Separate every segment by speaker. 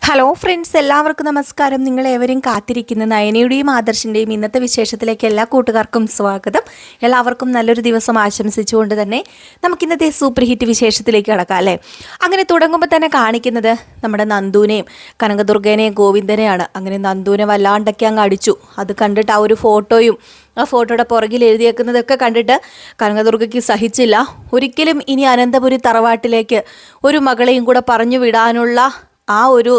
Speaker 1: Hello friends, എല്ലാവർക്കും നമസ്കാരം. നിങ്ങളേവരും കാത്തിരിക്കുന്ന നയനയുടെയും ആദർശിൻ്റെയും ഇന്നത്തെ വിശേഷത്തിലേക്ക് എല്ലാ കൂട്ടുകാർക്കും സ്വാഗതം. എല്ലാവർക്കും നല്ലൊരു ദിവസം ആശംസിച്ചുകൊണ്ട് തന്നെ നമുക്കിന്നത്തെ സൂപ്പർ ഹിറ്റ് വിശേഷത്തിലേക്ക് കടക്കാം അല്ലേ. അങ്ങനെ തുടങ്ങുമ്പോൾ തന്നെ കാണിക്കുന്നത് നമ്മുടെ നന്ദുവിനെയും കനകദുർഗേനെയും ഗോവിന്ദനെയാണ്. അങ്ങനെ നന്ദുവിനെ വല്ലാണ്ടൊക്കെ അങ്ങ് അടിച്ചു. അത് കണ്ടിട്ട് ആ ഒരു ഫോട്ടോയും ആ ഫോട്ടോയുടെ പുറകിൽ എഴുതിയേക്കുന്നതൊക്കെ കണ്ടിട്ട് കനകദുർഗയ്ക്ക് സഹിച്ചില്ല. ഒരിക്കലും ഇനി അനന്തപുരി തറവാട്ടിലേക്ക് ഒരു മകളെയും കൂടെ പറഞ്ഞു വിടാനുള്ള ആ ഒരു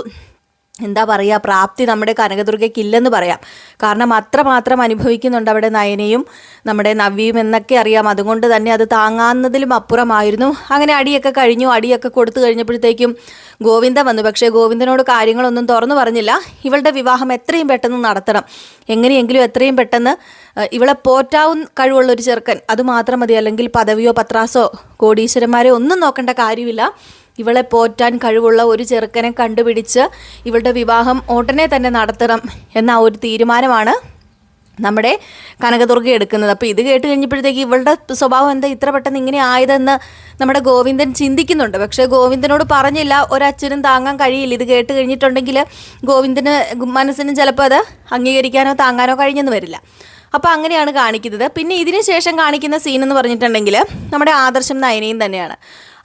Speaker 1: എന്താ പറയുക പ്രാപ്തി നമ്മുടെ കനകദുർഗയ്ക്ക് ഇല്ലെന്ന് പറയാം. കാരണം അത്രമാത്രം അനുഭവിക്കുന്നുണ്ട് അവിടെ നയനയും നമ്മുടെ നവ്യയും എന്നൊക്കെ അറിയാം. അതുകൊണ്ട് തന്നെ അത് താങ്ങാവുന്നതിലും അപ്പുറമായിരുന്നു. അങ്ങനെ അടിയൊക്കെ കഴിഞ്ഞു. അടിയൊക്കെ കൊടുത്തു കഴിഞ്ഞപ്പോഴത്തേക്കും ഗോവിന്ദ വന്നു. പക്ഷേ ഗോവിന്ദനോട് കാര്യങ്ങളൊന്നും തുറന്നു പറഞ്ഞില്ല. ഇവളുടെ വിവാഹം എത്രയും പെട്ടെന്ന് നടത്തണം, എങ്ങനെയെങ്കിലും എത്രയും പെട്ടെന്ന് ഇവളെ പോറ്റാവുന്ന കഴിവുള്ളൊരു ചെറുക്കൻ അത് മാത്രം മതി. അല്ലെങ്കിൽ പദവിയോ പത്രാസോ കോടീശ്വരന്മാരെയോ ഒന്നും നോക്കേണ്ട കാര്യമില്ല. ഇവളെ പോറ്റാൻ കഴിവുള്ള ഒരു ചെറുക്കനെ കണ്ടുപിടിച്ച് ഇവളുടെ വിവാഹം ഉടനെ തന്നെ നടത്തണം എന്ന ഒരു തീരുമാനമാണ് നമ്മുടെ കനകദുർഗ എടുക്കുന്നത്. അപ്പോൾ ഇത് കേട്ട് കഴിഞ്ഞപ്പോഴത്തേക്ക് ഇവളുടെ സ്വഭാവം എന്താ ഇത്ര പെട്ടെന്ന് ഇങ്ങനെ ആയതെന്ന് നമ്മുടെ ഗോവിന്ദൻ ചിന്തിക്കുന്നുണ്ട്. പക്ഷേ ഗോവിന്ദനോട് പറഞ്ഞില്ല. ഒരച്ഛനും താങ്ങാൻ കഴിയില്ല. ഇത് കേട്ട് കഴിഞ്ഞിട്ടുണ്ടെങ്കിൽ ഗോവിന്ദന് മനസ്സിന് ചിലപ്പോൾ അത് അംഗീകരിക്കാനോ താങ്ങാനോ കഴിഞ്ഞെന്ന് വരില്ല. അപ്പോൾ അങ്ങനെയാണ് കാണിക്കുന്നത്. പിന്നെ ഇതിന് ശേഷം കാണിക്കുന്ന സീൻ എന്ന് പറഞ്ഞിട്ടുണ്ടെങ്കിൽ നമ്മുടെ ആദർശം നയനയും തന്നെയാണ്.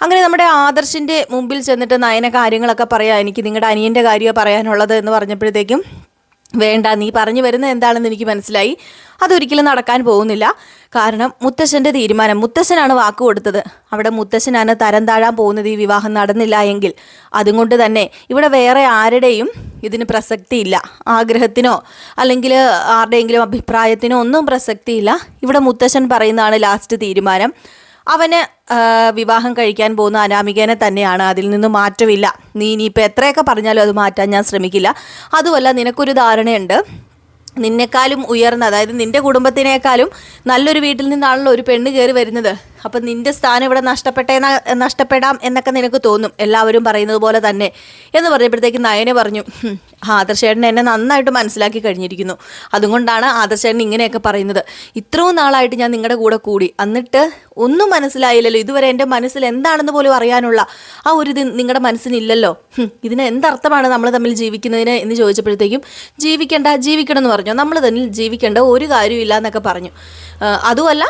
Speaker 1: അങ്ങനെ നമ്മുടെ ആദർശിൻ്റെ മുമ്പിൽ ചെന്നിട്ട് നയന കാര്യങ്ങളൊക്കെ പറയാം. എനിക്ക് നിങ്ങളുടെ അനിയൻ്റെ കാര്യമാണ് പറയാനുള്ളത് എന്ന് പറഞ്ഞപ്പോഴത്തേക്കും വേണ്ട, നീ പറഞ്ഞു വരുന്നത് എന്താണെന്ന് എനിക്ക് മനസ്സിലായി, അതൊരിക്കലും നടക്കാൻ പോകുന്നില്ല. കാരണം മുത്തശ്ശൻ്റെ തീരുമാനം, മുത്തശ്ശനാണ് വാക്ക് കൊടുത്തത്. അവിടെ മുത്തശ്ശനാണ് തരം താഴാൻ പോകുന്നത് ഈ വിവാഹം നടന്നില്ല എങ്കിൽ. അതുകൊണ്ട് തന്നെ ഇവിടെ വേറെ ആരുടെയും ഇതിന് പ്രസക്തിയില്ല. ആഗ്രഹത്തിനോ അല്ലെങ്കിൽ ആരുടെയെങ്കിലും അഭിപ്രായത്തിനോ ഒന്നും പ്രസക്തിയില്ല. ഇവിടെ മുത്തശ്ശൻ പറയുന്നതാണ് ലാസ്റ്റ് തീരുമാനം. അവന് വിവാഹം കഴിക്കാൻ പോകുന്ന അനാമികേനെ തന്നെയാണ്. അതിൽ നിന്ന് മാറ്റമില്ല. നീ ഇനിയിപ്പോൾ എത്രയൊക്കെ പറഞ്ഞാലും അത് മാറ്റാൻ ഞാൻ ശ്രമിക്കില്ല. അതുമല്ല, നിനക്കൊരു ധാരണയുണ്ട്, നിന്നെക്കാളും ഉയർന്ന, അതായത് നിൻ്റെ കുടുംബത്തിനേക്കാളും നല്ലൊരു വീട്ടിൽ നിന്നാണല്ലോ ഒരു പെണ്ണ് കയറി വരുന്നത്. അപ്പം നിൻ്റെ സ്ഥാനം ഇവിടെ നഷ്ടപ്പെടാം എന്നൊക്കെ നിനക്ക് തോന്നും, എല്ലാവരും പറയുന്നത് പോലെ തന്നെ എന്ന് പറഞ്ഞപ്പോഴത്തേക്ക് നയനെ പറഞ്ഞു, ആദർശേട്ടൻ എന്നെ നന്നായിട്ട് മനസ്സിലാക്കി കഴിഞ്ഞിരിക്കുന്നു. അതുകൊണ്ടാണ് ആദർശേട്ടൻ ഇങ്ങനെയൊക്കെ പറയുന്നത്. ഇത്രയും നാളായിട്ട് ഞാൻ നിങ്ങളുടെ കൂടെ കൂടി, എന്നിട്ട് ഒന്നും മനസ്സിലായില്ലല്ലോ. ഇതുവരെ എൻ്റെ മനസ്സിൽ എന്താണെന്ന് പോലും അറിയാനുള്ള ആ ഒരു ഇത് നിങ്ങളുടെ മനസ്സിനില്ലല്ലോ. ഇതിന് എന്തർത്ഥമാണ് നമ്മൾ തമ്മിൽ ജീവിക്കുന്നതിന് എന്ന് ചോദിച്ചപ്പോഴത്തേക്കും ജീവിക്കണം എന്ന് പറഞ്ഞു. നമ്മൾ തമ്മിൽ ജീവിക്കേണ്ട ഒരു കാര്യമില്ല എന്നൊക്കെ പറഞ്ഞു. അതുമല്ല,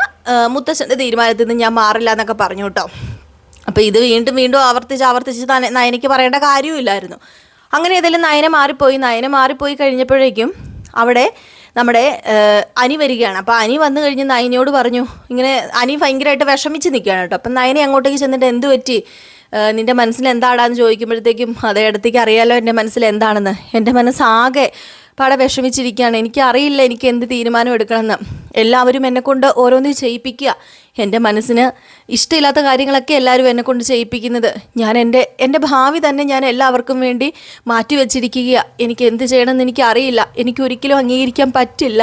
Speaker 1: മുത്തശ്ശൻ്റെ തീരുമാനത്തിൽ നിന്ന് ഞാൻ മാറില്ല എന്നൊക്കെ പറഞ്ഞു കേട്ടോ. അപ്പോൾ ഇത് വീണ്ടും ആവർത്തിച്ച് നയനയ്ക്ക് പറയേണ്ട കാര്യമില്ലായിരുന്നു. അങ്ങനെ ഏതെങ്കിലും നയന മാറിപ്പോയി കഴിഞ്ഞപ്പോഴേക്കും അവിടെ നമ്മുടെ അനി വരികയാണ്. അപ്പോൾ അനി വന്നു കഴിഞ്ഞ് നയനയോട് പറഞ്ഞു, ഇങ്ങനെ അനി ഭയങ്കരമായിട്ട് വിഷമിച്ച് നിൽക്കുകയാണ് കേട്ടോ. അപ്പം നയനെ അങ്ങോട്ടേക്ക് ചെന്നിട്ട് എന്ത് പറ്റി, നിൻ്റെ മനസ്സിൽ എന്താടാന്ന് ചോദിക്കുമ്പോഴത്തേക്കും അതേ അടുത്തേക്ക് അറിയാലോ എൻ്റെ മനസ്സിൽ എന്താണെന്ന്. എൻ്റെ മനസ്സാകെ പാടെ വിഷമിച്ചിരിക്കുകയാണ്. എനിക്കറിയില്ല എനിക്ക് എന്ത് തീരുമാനം എടുക്കണമെന്ന്. എല്ലാവരും എന്നെക്കൊണ്ട് ഓരോന്ന് ചെയ്യിപ്പിക്കുക. എൻ്റെ മനസ്സിന് ഇഷ്ടമില്ലാത്ത കാര്യങ്ങളൊക്കെ എല്ലാവരും എന്നെക്കൊണ്ട് ചെയ്യിപ്പിക്കുന്നത്. ഞാൻ എൻ്റെ ഭാവി തന്നെ ഞാൻ എല്ലാവർക്കും വേണ്ടി മാറ്റി വെച്ചിരിക്കുക. എനിക്ക് എന്ത് ചെയ്യണമെന്ന് എനിക്കറിയില്ല. എനിക്കൊരിക്കലും അംഗീകരിക്കാൻ പറ്റില്ല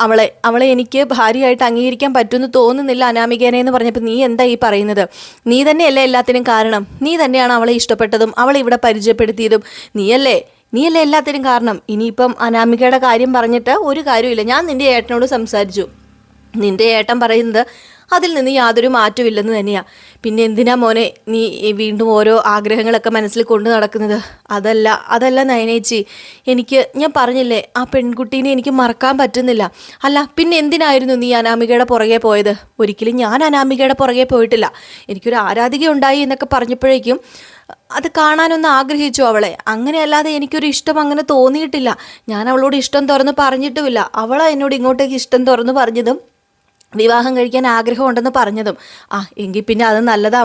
Speaker 1: അവളെ എനിക്ക് ഭാര്യയായിട്ട് അംഗീകരിക്കാൻ പറ്റുമെന്ന് തോന്നുന്നില്ല അനാമികേനെ എന്ന് പറഞ്ഞപ്പോൾ, നീ എന്താ ഈ പറയുന്നത്? നീ തന്നെയല്ലേ എല്ലാത്തിനും കാരണം. നീ തന്നെയാണ് അവളെ ഇഷ്ടപ്പെട്ടതും അവളെ ഇവിടെ പരിചയപ്പെടുത്തിയതും. നീയല്ലേ എല്ലാത്തിനും കാരണം. ഇനിയിപ്പം അനാമികയുടെ കാര്യം പറഞ്ഞിട്ട് ഒരു കാര്യമില്ല. ഞാൻ നിൻ്റെ ഏട്ടനോട് സംസാരിച്ചു. നിൻ്റെ ഏട്ടൻ പറയുന്നത് അതിൽ നിന്ന് യാതൊരു മാറ്റമില്ലെന്ന് തന്നെയാണ്. പിന്നെ എന്തിനാ മോനെ നീ വീണ്ടും ഓരോ ആഗ്രഹങ്ങളൊക്കെ മനസ്സിൽ കൊണ്ടു നടക്കുന്നത്? അതല്ല നയനേച്ചി, ഞാൻ പറഞ്ഞില്ലേ, ആ പെൺകുട്ടീനെ എനിക്ക് മറക്കാൻ പറ്റുന്നില്ല. അല്ല പിന്നെ എന്തിനായിരുന്നു നീ അനാമികയുടെ പുറകെ പോയത്? ഒരിക്കലും ഞാൻ അനാമികയുടെ പുറകെ പോയിട്ടില്ല. എനിക്കൊരു ആരാധിക ഉണ്ടായി എന്നൊക്കെ പറഞ്ഞപ്പോഴേക്കും അത് കാണാനൊന്ന് ആഗ്രഹിച്ചു അവളെ. അങ്ങനെയല്ലാതെ എനിക്കൊരു ഇഷ്ടം അങ്ങനെ തോന്നിയിട്ടില്ല. ഞാൻ അവളോട് ഇഷ്ടം തുറന്ന് പറഞ്ഞിട്ടുമില്ല. അവളെ എന്നോട് ഇങ്ങോട്ടേക്ക് ഇഷ്ടം തുറന്ന് പറഞ്ഞതും വിവാഹം കഴിക്കാൻ ആഗ്രഹമുണ്ടെന്ന് പറഞ്ഞതും. എങ്കിൽ പിന്നെ അത് നല്ലതാ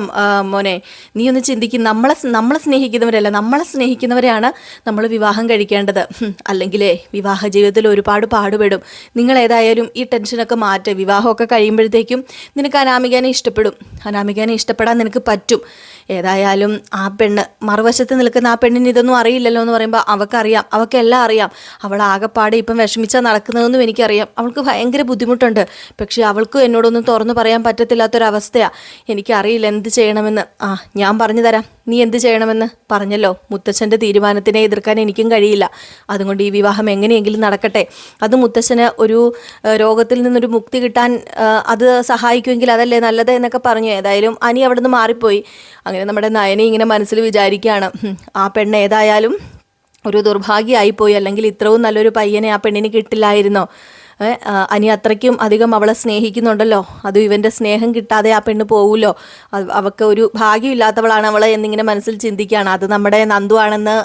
Speaker 1: മോനെ. നീ ഒന്ന് ചിന്തിക്കും, നമ്മളെ സ്നേഹിക്കുന്നവരല്ല, നമ്മളെ സ്നേഹിക്കുന്നവരെയാണ് നമ്മൾ വിവാഹം കഴിക്കേണ്ടത്. അല്ലെങ്കിലേ വിവാഹ ജീവിതത്തിൽ ഒരുപാട് പാടുപെടും. നിങ്ങൾ ഏതായാലും ഈ ടെൻഷനൊക്കെ മാറ്റുക. വിവാഹമൊക്കെ കഴിയുമ്പോഴത്തേക്കും നിനക്ക് അനാമികനെ ഇഷ്ടപ്പെടും. അനാമികനെ ഇഷ്ടപ്പെടാൻ നിനക്ക് പറ്റും. ഏതായാലും ആ പെണ്ണ്, മറുവശത്ത് നിൽക്കുന്ന ആ പെണ്ണിന് ഇതൊന്നും അറിയില്ലല്ലോ എന്ന് പറയുമ്പോൾ അവൾക്കറിയാം, അവൾക്കെല്ലാം അറിയാം. അവൾ ആകെപ്പാടെ ഇപ്പം വിഷമിച്ചാൽ നടക്കുന്നതെന്നും എനിക്കറിയാം. അവൾക്ക് ഭയങ്കര ബുദ്ധിമുട്ടുണ്ട്. പക്ഷേ അവൾക്കും എന്നോടൊന്നും തുറന്നു പറയാൻ പറ്റത്തില്ലാത്തൊരവസ്ഥയാണ്. എനിക്കറിയില്ല എന്ത് ചെയ്യണമെന്ന്. ഞാൻ പറഞ്ഞു തരാം. നീ എന്ത് ചെയ്യണമെന്ന് പറഞ്ഞല്ലോ. മുത്തച്ഛൻ്റെ തീരുമാനത്തിനെ എതിർക്കാൻ എനിക്കും കഴിയില്ല. അതുകൊണ്ട് ഈ വിവാഹം എങ്ങനെയെങ്കിലും നടക്കട്ടെ. അത് മുത്തച്ഛന് ഒരു രോഗത്തിൽ നിന്നൊരു മുക്തി കിട്ടാൻ അത് സഹായിക്കുമെങ്കിൽ അതല്ലേ നല്ലത് എന്നൊക്കെ പറഞ്ഞു. ഏതായാലും അനി അവിടെ നിന്ന് മാറിപ്പോയി. അങ്ങനെ നമ്മുടെ നയനി ഇങ്ങനെ മനസ്സിൽ വിചാരിക്കുകയാണ്, ആ പെണ്ണ് ഏതായാലും ഒരു ദുർഭാഗ്യമായിപ്പോയി. അല്ലെങ്കിൽ ഇത്രയും നല്ലൊരു പയ്യനെ ആ പെണ്ണിന് കിട്ടില്ലായിരുന്നോ? അനി അത്രയ്ക്കും അധികം അവളെ സ്നേഹിക്കുന്നുണ്ടല്ലോ. അതും ഇവൻ്റെ സ്നേഹം കിട്ടാതെ ആ പെണ്ണ് പോവുമല്ലോ. അവൾക്ക് ഒരു ഭാഗ്യമില്ലാത്തവളാണ് അവളെ എന്നിങ്ങനെ മനസ്സിൽ ചിന്തിക്കുകയാണ്. അത് നമ്മുടെ നന്ദു ആണെന്ന്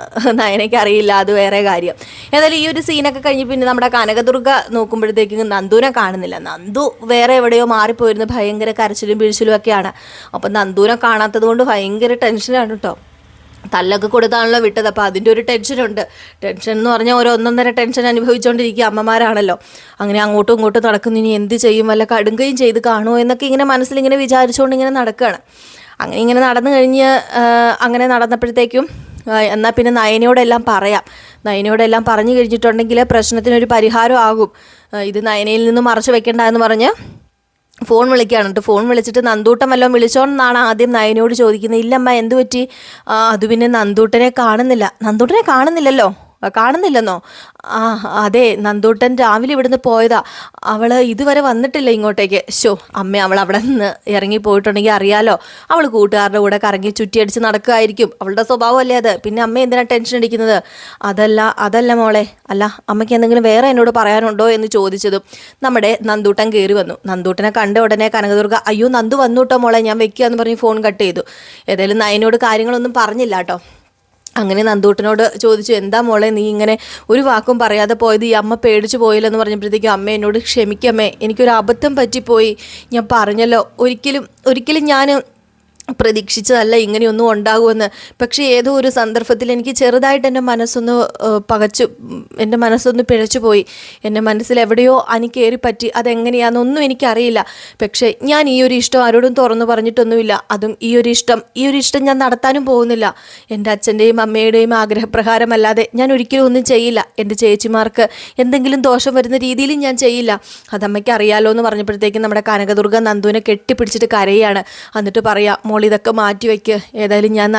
Speaker 1: നയനയ്ക്ക് അറിയില്ല, അത് വേറെ കാര്യം. ഏതായാലും ഈ ഒരു സീനൊക്കെ കഴിഞ്ഞ് പിന്നെ നമ്മുടെ കനകദുർഗ നോക്കുമ്പോഴത്തേക്കും നന്ദുവിനെ കാണുന്നില്ല. നന്ദു വേറെ എവിടെയോ മാറിപ്പോയിരുന്നു. ഭയങ്കര കരച്ചിലും പിഴിച്ചിലും ഒക്കെയാണ്. അപ്പം നന്ദുവിനെ കാണാത്തത് കൊണ്ട് ഭയങ്കര ടെൻഷനാണ് കേട്ടോ. തല്ലൊക്കെ കൊടുത്താണല്ലോ വിട്ടത്. അപ്പോൾ അതിൻ്റെ ഒരു ടെൻഷനുണ്ട്. ടെൻഷൻ എന്ന് പറഞ്ഞാൽ ഓരോ ഒന്നൊന്നര ടെൻഷൻ അനുഭവിച്ചുകൊണ്ടിരിക്കുക അമ്മമാരാണല്ലോ. അങ്ങനെ അങ്ങോട്ടും ഇങ്ങോട്ടും നടക്കുന്നു. ഇനി എന്ത് ചെയ്യും, വല്ല കടുങ്കയും ചെയ്ത് കാണുമോ എന്നൊക്കെ ഇങ്ങനെ മനസ്സിലിങ്ങനെ വിചാരിച്ചുകൊണ്ട് ഇങ്ങനെ നടക്കുകയാണ്. അങ്ങനെ ഇങ്ങനെ നടന്നു കഴിഞ്ഞ് അങ്ങനെ നടന്നപ്പോഴത്തേക്കും എന്നാൽ പിന്നെ നയനയോടെല്ലാം പറയാം. നയനയോടെല്ലാം പറഞ്ഞു കഴിഞ്ഞിട്ടുണ്ടെങ്കിൽ പ്രശ്നത്തിനൊരു പരിഹാരം ആകും. ഇത് നയനയിൽ നിന്ന് മറച്ചു വെക്കേണ്ട എന്ന് പറഞ്ഞ് ഫോൺ വിളിക്കുകയാണ് കേട്ടോ. ഫോൺ വിളിച്ചിട്ട് നന്ദൂട്ടൻ വല്ലതും വിളിച്ചോന്നാണ് ആദ്യം നയനയോട് ചോദിക്കുന്നത്. ഇല്ലമ്മ, എന്തു പറ്റി? അത് പിന്നെ നന്ദൂട്ടനെ കാണുന്നില്ലല്ലോ. കാണുന്നില്ലെന്നോ? അതെ, നന്ദൂട്ടൻ രാവിലെ ഇവിടുന്ന് പോയതാ. അവൾ ഇതുവരെ വന്നിട്ടില്ല ഇങ്ങോട്ടേക്ക്. അമ്മ, അവൾ അവിടെ നിന്ന് ഇറങ്ങി പോയിട്ടുണ്ടെങ്കിൽ അറിയാലോ, അവൾ കൂട്ടുകാരുടെ കൂടെ കറങ്ങി ചുറ്റിയടിച്ച് നടക്കുമായിരിക്കും. അവളുടെ സ്വഭാവമല്ലേ അത്. പിന്നെ അമ്മ എന്തിനാ ടെൻഷൻ അടിക്കുന്നത്? അതല്ല മോളെ. അല്ല, അമ്മയ്ക്ക് എന്തെങ്കിലും വേറെ എന്നോട് പറയാനുണ്ടോ എന്ന് ചോദിച്ചതും നമ്മുടെ നന്ദൂട്ടൻ കയറി വന്നു. നന്ദൂട്ടനെ കണ്ട ഉടനെ കനകദുർഗ, അയ്യോ നന്ദു വന്നു കേട്ടോ മോളെ, ഞാൻ വെക്കുക എന്ന് പറഞ്ഞ് ഫോൺ കട്ട് ചെയ്തു. ഏതായാലും നയനോട് കാര്യങ്ങളൊന്നും പറഞ്ഞില്ല കേട്ടോ. അങ്ങനെ നന്ദൂട്ടനോട് ചോദിച്ചു, എന്താ മോളെ നീ ഇങ്ങനെ ഒരു വാക്കും പറയാതെ പോയത്? ഈ അമ്മ പേടിച്ചു പോയില്ലെന്ന് പറഞ്ഞപ്പോഴത്തേക്കും, അമ്മ എന്നോട് ക്ഷമിക്കമ്മേ, എനിക്കൊരു അബദ്ധം പറ്റിപ്പോയി. ഞാൻ പറഞ്ഞല്ലോ, ഒരിക്കലും ഞാൻ പ്രതീക്ഷിച്ചതല്ല ഇങ്ങനെയൊന്നും ഉണ്ടാകുമെന്ന്. പക്ഷേ ഏതോ ഒരു സന്ദർഭത്തിൽ എനിക്ക് ചെറുതായിട്ട് എൻ്റെ മനസ്സൊന്ന് പിഴച്ചു പോയി. എൻ്റെ മനസ്സിൽ എവിടെയോ അനി കയറി പറ്റി. അതെങ്ങനെയാണെന്നൊന്നും എനിക്കറിയില്ല. പക്ഷേ ഞാൻ ഈ ഒരു ഇഷ്ടം ആരോടും തുറന്നു പറഞ്ഞിട്ടൊന്നുമില്ല. അതും ഈ ഒരു ഇഷ്ടം ഞാൻ നടത്താനും പോകുന്നില്ല. എൻ്റെ അച്ഛൻ്റെയും അമ്മയുടെയും ആഗ്രഹപ്രകാരമല്ലാതെ ഞാൻ ഒരിക്കലും ഒന്നും ചെയ്യില്ല. എൻ്റെ ചേച്ചിമാർക്ക് എന്തെങ്കിലും ദോഷം വരുന്ന രീതിയിലും ഞാൻ ചെയ്യില്ല. അതമ്മയ്ക്ക് അറിയാലോ എന്ന് പറഞ്ഞപ്പോഴത്തേക്കും നമ്മുടെ കനകദുർഗ നന്ദുവിനെ കെട്ടിപ്പിടിച്ചിട്ട് കരയാണ്. എന്നിട്ട് പറയാം, ഇതൊക്കെ മാറ്റിവെക്ക്. ഏതായാലും ഞാൻ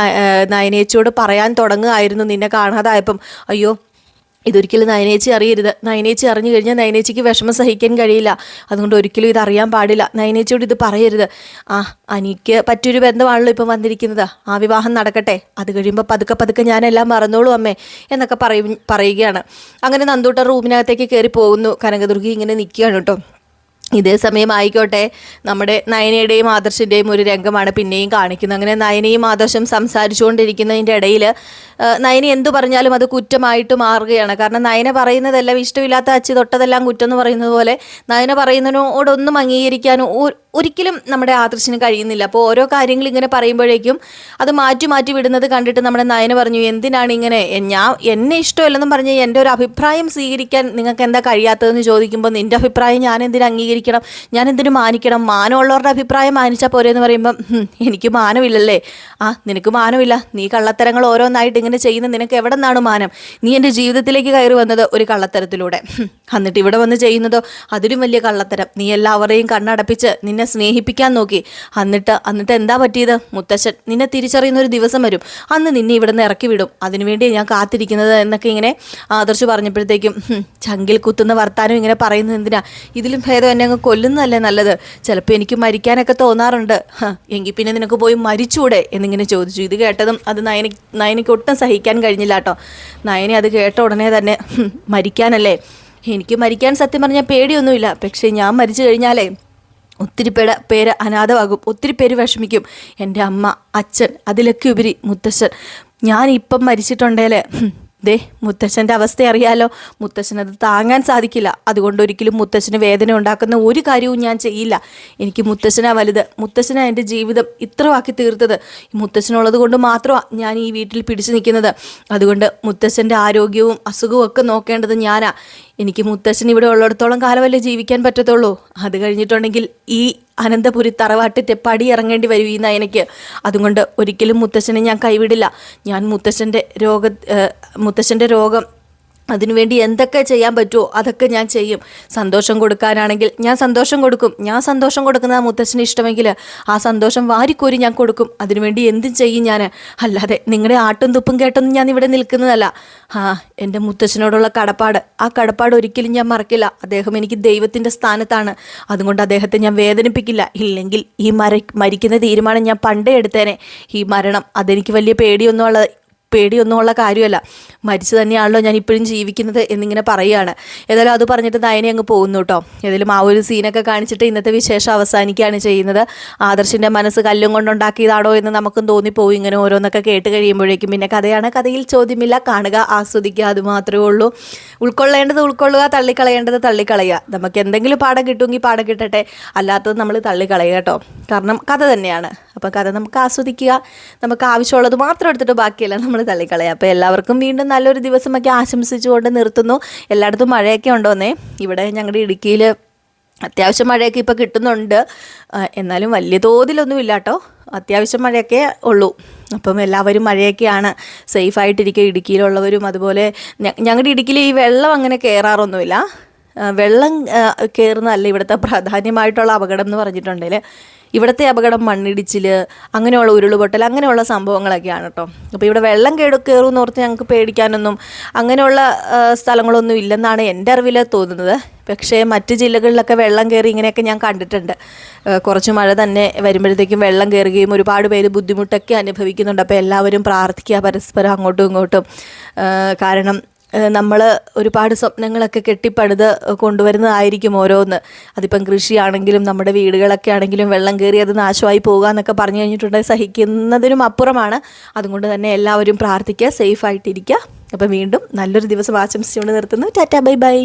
Speaker 1: നയനേച്ചിയോട് പറയാൻ തുടങ്ങുകയായിരുന്നു നിന്നെ കാണാതായപ്പം. അയ്യോ, ഇതൊരിക്കലും നയനേച്ചി അറിയരുത്. നയനേച്ചി അറിഞ്ഞു കഴിഞ്ഞാൽ നയനേച്ചിക്ക് വിഷമം സഹിക്കാൻ കഴിയില്ല. അതുകൊണ്ട് ഒരിക്കലും ഇത് അറിയാൻ പാടില്ല. നയനേച്ചിയോട് ഇത് പറയരുത്. അനിക്ക് പറ്റൊരു ബന്ധമാണല്ലോ ഇപ്പം വന്നിരിക്കുന്നത്. ആ വിവാഹം നടക്കട്ടെ. അത് കഴിയുമ്പോൾ പതുക്കെ ഞാനെല്ലാം മറന്നോളൂ അമ്മേ എന്നൊക്കെ പറയുകയാണ്. അങ്ങനെ നന്ദൂട്ട റൂമിനകത്തേക്ക് കയറി പോകുന്നു. കനകദുർഗി ഇങ്ങനെ നിൽക്കുകയാണ് കേട്ടോ. ഇതേ സമയം ആയിക്കോട്ടെ, നമ്മുടെ നയനയുടെയും ആദർശിൻ്റെയും ഒരു രംഗമാണ് പിന്നെയും കാണിക്കുന്നത്. അങ്ങനെ നയനയും ആദർശം സംസാരിച്ചുകൊണ്ടിരിക്കുന്നതിൻ്റെ ഇടയിൽ നയന എന്തു പറഞ്ഞാലും അത് കുറ്റമായിട്ട് മാറുകയാണ്. കാരണം നയന പറയുന്നതെല്ലാം ഇഷ്ടമില്ലാത്ത അച്ചി തൊട്ടതെല്ലാം കുറ്റം എന്ന് പറയുന്നത് പോലെ നയന പറയുന്നതിനോടൊന്നും അംഗീകരിക്കാനോ ഒരിക്കലും നമ്മുടെ ആദർശിന് കഴിയുന്നില്ല. അപ്പോൾ ഓരോ കാര്യങ്ങൾ ഇങ്ങനെ പറയുമ്പോഴേക്കും അത് മാറ്റി വിടുന്നത് കണ്ടിട്ട് നമ്മുടെ നയന പറഞ്ഞു, എന്തിനാണ് ഇങ്ങനെ എന്നെ ഇഷ്ടമല്ലെന്നും പറഞ്ഞ് എൻ്റെ ഒരു അഭിപ്രായം സ്വീകരിക്കാൻ നിങ്ങൾക്ക് എന്താ കഴിയാത്തതെന്ന് ചോദിക്കുമ്പോൾ, നിൻ്റെ അഭിപ്രായം ഞാൻ എന്തിനു അംഗീകരിക്കണം, ഞാൻ എന്തിനു മാനിക്കണം? മാനമുള്ളവരുടെ അഭിപ്രായം മാനിച്ചാൽ പോരെ എന്ന് പറയുമ്പം, എനിക്ക് മാനമില്ലല്ലേ? നിനക്ക് മാനമില്ല. നീ കള്ളത്തരങ്ങൾ ഓരോന്നായിട്ട് ഇങ്ങനെ ചെയ്യുന്ന നിനക്ക് എവിടെ നിന്നാണ് മാനം? നീ എൻ്റെ ജീവിതത്തിലേക്ക് കയറി വന്നത് ഒരു കള്ളത്തരത്തിലൂടെ, എന്നിട്ട് ഇവിടെ വന്ന് ചെയ്യുന്നതോ അതിലും വലിയ കള്ളത്തരം. നീ എല്ലാവരെയും കണ്ണടപ്പിച്ച് നിന്നെ സ്നേഹിപ്പിക്കാൻ നോക്കി. എന്നിട്ട് എന്താ പറ്റിയത്? മുത്തശ്ശൻ നിന്നെ തിരിച്ചറിയുന്ന ഒരു ദിവസം വരും, അന്ന് നിന്നെ ഇവിടെ നിന്ന് ഇറക്കി വിടും. അതിനുവേണ്ടി ഞാൻ കാത്തിരിക്കുന്നത് എന്നൊക്കെ ഇങ്ങനെ ആദർശ് പറഞ്ഞപ്പോഴത്തേക്കും, ചങ്കിൽ കുത്തുന്ന വർത്താനം ഇങ്ങനെ പറയുന്നത് എന്തിനാ? ഇതിലും ഭേദം എന്നെ അങ്ങ് കൊല്ലുന്നതല്ലേ നല്ലത്. ചിലപ്പോൾ എനിക്ക് മരിക്കാനൊക്കെ തോന്നാറുണ്ട്. എങ്കിൽ പിന്നെ നിനക്ക് പോയി മരിച്ചൂടെ എന്നിങ്ങനെ ചോദിച്ചു. ഇത് കേട്ടതും അത് നയനയ്ക്ക് ഒട്ടും സഹിക്കാൻ കഴിഞ്ഞില്ല കേട്ടോ. നയനെ അത് കേട്ട ഉടനെ തന്നെ, മരിക്കാനല്ലേ? എനിക്ക് മരിക്കാൻ സത്യം പറഞ്ഞാൽ പേടിയൊന്നുമില്ല. പക്ഷേ ഞാൻ മരിച്ചു കഴിഞ്ഞാലേ ഒത്തിരി പേര് അനാഥമാകും, ഒത്തിരി പേര് വിഷമിക്കും. എൻ്റെ അമ്മ, അച്ഛൻ, അതിലൊക്കെ ഉപരി മുത്തശ്ശൻ. ഞാനിപ്പം മരിച്ചിട്ടുണ്ടേലേ മുത്തശ്ശൻ്റെ അവസ്ഥ അറിയാലോ. മുത്തശ്ശനത് താങ്ങാൻ സാധിക്കില്ല. അതുകൊണ്ട് ഒരിക്കലും മുത്തശ്ശന് വേദന ഉണ്ടാക്കുന്ന ഒരു കാര്യവും ഞാൻ ചെയ്യില്ല. എനിക്ക് മുത്തശ്ശനാ വലുത്. മുത്തശ്ശനാ എൻ്റെ ജീവിതം ഇത്രവാക്കി തീർത്തത്. മുത്തശ്ശനുള്ളത് കൊണ്ട് മാത്രമാണ് ഞാൻ ഈ വീട്ടിൽ പിടിച്ചു നിൽക്കുന്നത്. അതുകൊണ്ട് മുത്തശ്ശൻ്റെ ആരോഗ്യവും അസുഖവും ഒക്കെ നോക്കേണ്ടത് ഞാനാ. എനിക്ക് മുത്തശ്ശൻ ഇവിടെ ഉള്ളിടത്തോളം കാലമല്ലേ ജീവിക്കാൻ പറ്റത്തുള്ളൂ. അത് കഴിഞ്ഞിട്ടുണ്ടെങ്കിൽ ഈ അനന്തപുരി തറവാട്ടിട്ട് പടി ഇറങ്ങേണ്ടി വരും ഈ നയനയ്ക്ക്. അതുകൊണ്ട് ഒരിക്കലും മുത്തശ്ശനെ ഞാൻ കൈവിടില്ല. ഞാൻ മുത്തശ്ശൻ്റെ രോഗം അതിനുവേണ്ടി എന്തൊക്കെ ചെയ്യാൻ പറ്റുമോ അതൊക്കെ ഞാൻ ചെയ്യും. സന്തോഷം കൊടുക്കാനാണെങ്കിൽ ഞാൻ സന്തോഷം കൊടുക്കും. ഞാൻ സന്തോഷം കൊടുക്കുന്ന ആ മുത്തച്ഛന് ഇഷ്ടമെങ്കിൽ ആ സന്തോഷം വാരിക്കോരി ഞാൻ കൊടുക്കും. അതിനുവേണ്ടി എന്തും ചെയ്യും ഞാൻ. അല്ലാതെ നിങ്ങളുടെ ആട്ടും തുപ്പും കേട്ടൊന്നും ഞാൻ ഇവിടെ നിൽക്കുന്നതല്ല. എൻ്റെ മുത്തച്ഛനോടുള്ള ആ കടപ്പാട് ഒരിക്കലും ഞാൻ മറക്കില്ല. അദ്ദേഹം എനിക്ക് ദൈവത്തിൻ്റെ സ്ഥാനത്താണ്. അതുകൊണ്ട് അദ്ദേഹത്തെ ഞാൻ വേദനിപ്പിക്കില്ല. ഇല്ലെങ്കിൽ ഈ മരിക്കുന്ന തീരുമാനം ഞാൻ പണ്ടേ എടുത്തേനെ. ഈ മരണം അതെനിക്ക് വലിയ പേടിയൊന്നുമുള്ള കാര്യമല്ല. മരിച്ചു തന്നെയാണല്ലോ ഞാൻ ഇപ്പോഴും ജീവിക്കുന്നത് എന്നിങ്ങനെ പറയുകയാണ്. ഏതായാലും അത് പറഞ്ഞിട്ട് നയനെ അങ്ങ് പോകുന്നു കേട്ടോ. ഏതായാലും ആ ഒരു സീനൊക്കെ കാണിച്ചിട്ട് ഇന്നത്തെ വിശേഷം അവസാനിക്കുകയാണ് ചെയ്യുന്നത്. ആദർശിൻ്റെ മനസ്സ് കല്ലും കൊണ്ടുണ്ടാക്കിയതാണോ എന്ന് നമുക്കും തോന്നിപ്പോവും ഇങ്ങനെ ഓരോന്നൊക്കെ കേട്ട് കഴിയുമ്പോഴേക്കും. പിന്നെ കഥയാണ്, കഥയിൽ ചോദ്യമില്ല. കാണുക, ആസ്വദിക്കുക, അത് മാത്രമേ ഉള്ളൂ. ഉൾക്കൊള്ളേണ്ടത് ഉൾക്കൊള്ളുക, തള്ളിക്കളയേണ്ടത് തള്ളിക്കളയുക. നമുക്ക് എന്തെങ്കിലും പാഠം കിട്ടുമെങ്കിൽ പാഠം കിട്ടട്ടെ, അല്ലാത്തത് നമ്മൾ തള്ളിക്കളയുക കേട്ടോ. കാരണം കഥ തന്നെയാണ്. അപ്പോൾ കഥ നമുക്ക് ആസ്വദിക്കുക, നമുക്ക് ആവശ്യമുള്ളത് മാത്രം എടുത്തിട്ട് ബാക്കിയല്ല നമ്മൾ തള്ളിക്കളയുക. അപ്പോൾ എല്ലാവർക്കും വീണ്ടും നല്ലൊരു ദിവസമൊക്കെ ആശംസിച്ചുകൊണ്ട് നിർത്തുന്നു. എല്ലായിടത്തും മഴയൊക്കെ ഉണ്ടോന്നേ. ഇവിടെ ഞങ്ങളുടെ ഇടുക്കിയിൽ അത്യാവശ്യം മഴയൊക്കെ ഇപ്പോൾ കിട്ടുന്നുണ്ട്. എന്നാലും വലിയ തോതിലൊന്നും ഇല്ല കേട്ടോ. അത്യാവശ്യം മഴയൊക്കെ ഉള്ളൂ. അപ്പം എല്ലാവരും മഴയൊക്കെയാണ്, സേഫായിട്ടിരിക്കുക ഇടുക്കിയിലുള്ളവരും. അതുപോലെ ഞങ്ങളുടെ ഇടുക്കിയിൽ ഈ വെള്ളം അങ്ങനെ കയറാറൊന്നുമില്ല. വെള്ളം കയറുന്നതല്ല ഇവിടുത്തെ പ്രധാനമായിട്ടുള്ള അപകടം എന്ന് പറഞ്ഞിട്ടുണ്ടെങ്കിൽ. ഇവിടുത്തെ അപകടം മണ്ണിടിച്ചിൽ, അങ്ങനെയുള്ള ഉരുളുപൊട്ടൽ, അങ്ങനെയുള്ള സംഭവങ്ങളൊക്കെയാണ് കേട്ടോ. അപ്പോൾ ഇവിടെ വെള്ളം കയറുമെന്ന് ഓർത്ത് ഞങ്ങൾക്ക് പേടിക്കാനൊന്നും അങ്ങനെയുള്ള സ്ഥലങ്ങളൊന്നും ഇല്ലെന്നാണ് എൻ്റെ അറിവിൽ തോന്നുന്നത്. പക്ഷേ മറ്റ് ജില്ലകളിലൊക്കെ വെള്ളം കയറി ഇങ്ങനെയൊക്കെ ഞാൻ കണ്ടിട്ടുണ്ട്. കുറച്ച് മഴ തന്നെ വരുമ്പോഴത്തേക്കും വെള്ളം കയറുകയും ഒരുപാട് പേര് ബുദ്ധിമുട്ടൊക്കെ അനുഭവിക്കുന്നുണ്ട്. അപ്പോൾ എല്ലാവരും പ്രാർത്ഥിക്കുക പരസ്പരം അങ്ങോട്ടും ഇങ്ങോട്ടും. കാരണം നമ്മൾ ഒരുപാട് സ്വപ്നങ്ങളൊക്കെ കെട്ടിപ്പടുത് കൊണ്ടുവരുന്നതായിരിക്കും ഓരോന്ന്. അതിപ്പം കൃഷിയാണെങ്കിലും നമ്മുടെ വീടുകളൊക്കെ ആണെങ്കിലും വെള്ളം കയറി അത് നാശമായി പോകുക എന്നൊക്കെ പറഞ്ഞു കഴിഞ്ഞിട്ടുണ്ടെങ്കിൽ സഹിക്കുന്നതിനും അപ്പുറമാണ്. അതുകൊണ്ട് തന്നെ എല്ലാവരും പ്രാർത്ഥിക്കുക, സേഫായിട്ടിരിക്കുക. അപ്പം വീണ്ടും നല്ലൊരു ദിവസം ആശംസിച്ചുകൊണ്ട് നിർത്തുന്നു. Tata, bye bye.